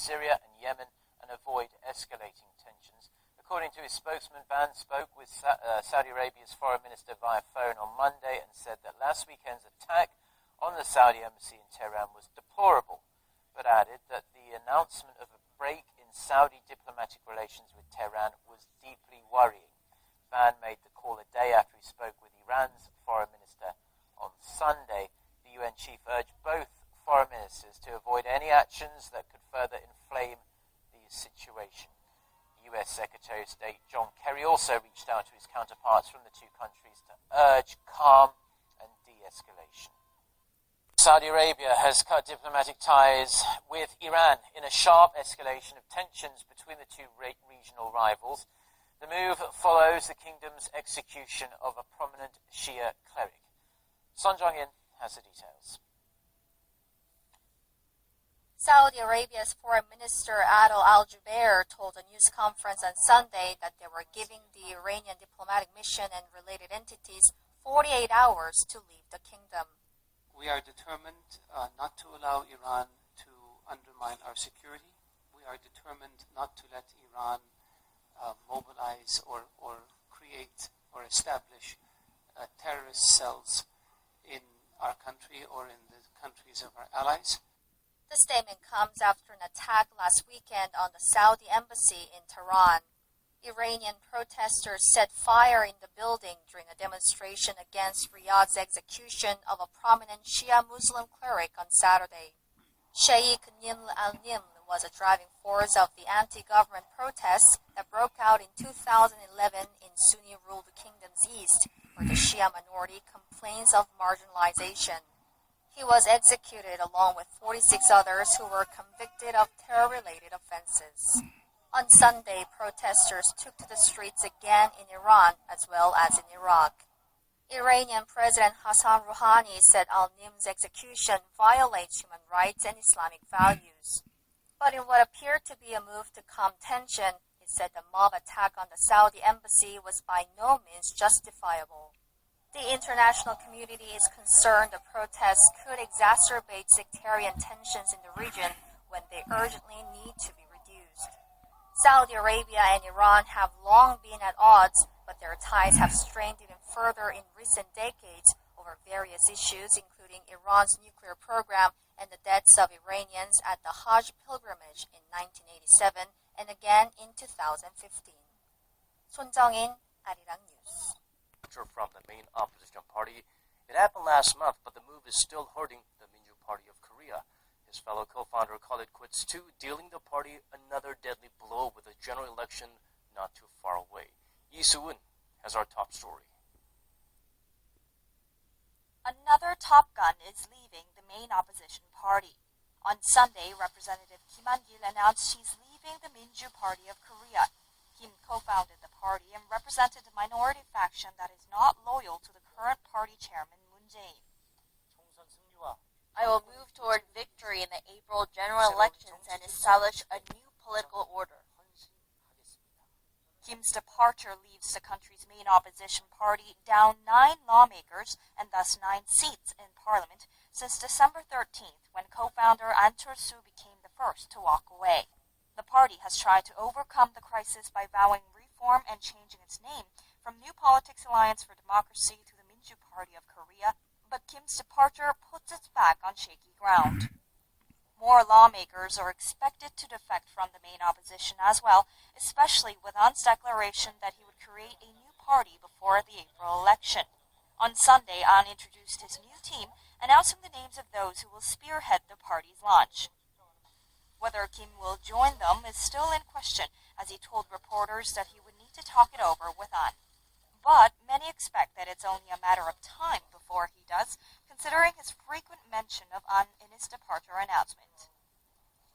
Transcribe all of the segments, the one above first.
Syria and Yemen and avoid escalating tensions. According to his spokesman, Ban spoke with Saudi Arabia's foreign minister via phone on Monday and said that last weekend's attack on the Saudi embassy in Tehran was deplorable, but added that the announcement of a break in Saudi diplomatic relations with Tehran was deeply worrying. Ban made the call a day after he spoke with Iran's foreign minister on Sunday. The UN chief urged both foreign ministers to avoid any actions that could further inflame the situation. US Secretary of State John Kerry also reached out to his counterparts from the two countries to urge calm and de-escalation. Saudi Arabia has cut diplomatic ties with Iran in a sharp escalation of tensions between the two regional rivals. The move follows the kingdom's execution of a prominent Shia cleric. Son Jong-in has the details. Saudi Arabia's Foreign Minister Adel Al-Jubeir told a news conference on Sunday that they were giving the Iranian diplomatic mission and related entities 48 hours to leave the kingdom. We are determined not to allow Iran to undermine our security. We are determined not to let Iran mobilize or create or establish terrorist cells in our country or in the countries of our allies. The statement comes after an attack last weekend on the Saudi embassy in Tehran. Iranian protesters set fire in the building during a demonstration against Riyadh's execution of a prominent Shia Muslim cleric on Saturday. Sheikh Nimr al-Nimr was a driving force of the anti-government protests that broke out in 2011 in Sunni-ruled kingdom's east, where the Shia minority complains of marginalization. He was executed along with 46 others who were convicted of terror-related offenses. On Sunday, protesters took to the streets again in Iran as well as in Iraq. Iranian President Hassan Rouhani said al-Nimr's execution violates human rights and Islamic values. But in what appeared to be a move to calm tension, he said the mob attack on the Saudi embassy was by no means justifiable. The international community is concerned the protests could exacerbate sectarian tensions in the region when they urgently need to be reduced. Saudi Arabia and Iran have long been at odds, but their ties have strained even further in recent decades over various issues, including Iran's nuclear program and the deaths of Iranians at the Hajj pilgrimage in 1987 and again in 2015. 손정인, 아리랑 뉴스. From the main opposition party. It happened last month, but the move is still hurting the Minju Party of Korea. His fellow co-founder called it quits too, dealing the party another deadly blow with a general election not too far away. Lee Soo-eun has our top story. Another Top Gun is leaving the main opposition party. On Sunday, Representative Kim Han-gil announced she's leaving the Minju Party of Korea. Kim co-founded the party and represented a minority faction that is not loyal to the current party chairman Moon Jae-in. I will move toward victory in the April general elections and establish a new political order. Kim's departure leaves the country's main opposition party down 9 lawmakers and thus 9 seats in parliament since December 13th, when co-founder Ahn Cheol-soo became the first to walk away. The party has tried to overcome the crisis by vowing reform and changing its name from New Politics Alliance for Democracy to the Minju Party of Korea, but Kim's departure puts it back on shaky ground. More lawmakers are expected to defect from the main opposition as well, especially with Ahn's declaration that he would create a new party before the April election. On Sunday, Ahn introduced his new team, announcing the names of those who will spearhead the party's launch. Whether Kim will join them is still in question, as he told reporters that he would need to talk it over with Ahn. But many expect that it's only a matter of time before he does, considering his frequent mention of Ahn in his departure announcement.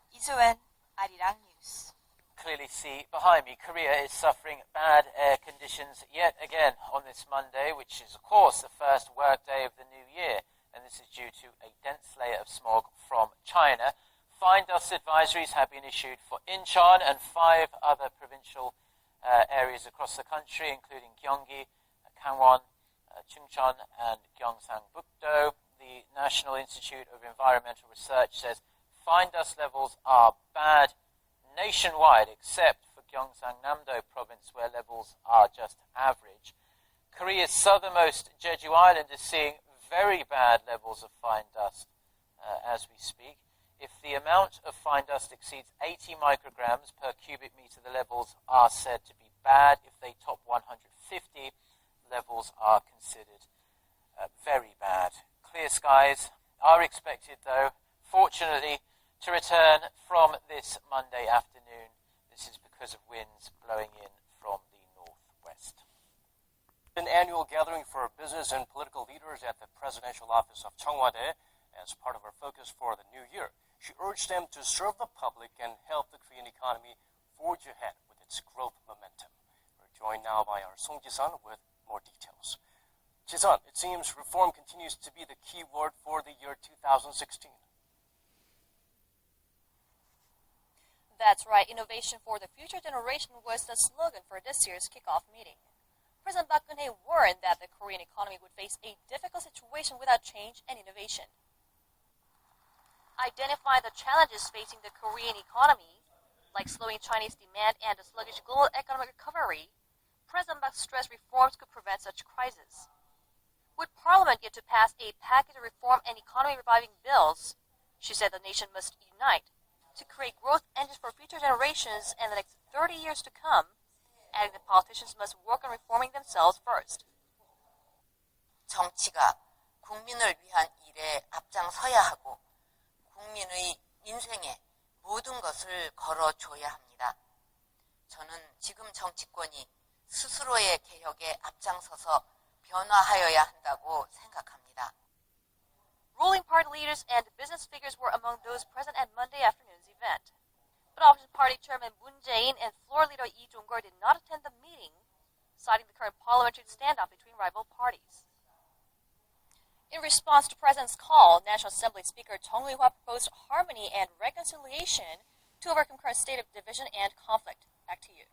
Lee Soo-eun, Arirang News. Clearly see behind me, Korea is suffering bad air conditions yet again on this Monday, which is of course the first workday of the new year, and this is due to a dense layer of smog from China. Fine dust advisories have been issued for Incheon and 5 other provincial areas across the country, including Gyeonggi, Gangwon, Chungcheon, and Gyeongsangbuk-do. The National Institute of Environmental Research says fine dust levels are bad nationwide, except for Gyeongsang-Namdo province, where levels are just average. Korea's southernmost Jeju Island is seeing very bad levels of fine dust as we speak. If the amount of fine dust exceeds 80 micrograms per cubic meter, the levels are said to be bad. If they top 150, levels are considered very bad. Clear skies are expected, though, fortunately, to return from this Monday afternoon. This is because of winds blowing in from the northwest. An annual gathering for business and political leaders at the presidential office of Cheongwade as part of her focus for the new year. She urged them to serve the public and help the Korean economy forge ahead with its growth momentum. We're joined now by our Song Ji-sun with more details. Ji-sun, it seems reform continues to be the key word for the year 2016. That's right. Innovation for the future generation was the slogan for this year's kickoff meeting. President Park Geun-hye warned that the Korean economy would face a difficult situation without change and innovation. Identify the challenges facing the Korean economy, like slowing Chinese demand and a sluggish global economic recovery. President Park stressed reforms could prevent such crises. Would Parliament get to pass a package of reform and economy-reviving bills? She said the nation must unite to create growth engines for future generations and the next 30 years to come, adding that politicians must work on reforming themselves first. 정치가 국민을 위한 일에 앞장서야 하고 국민의 민생에 모든 것을 걸어줘야 합니다. 저는 지금 정치권이 스스로의 개혁에 앞장서서 변화하여야 한다고 생각합니다. Ruling party leaders and business figures were among those present at Monday afternoon's event. But Opposition Party Chairman Moon Jae-in and floor leader Lee Jong-gol did not attend the meeting, citing the current parliamentary standoff between rival parties. In response to the President's call, National Assembly Speaker Chung Ui-hwa proposed harmony and reconciliation to overcome current state of division and conflict. Back to you.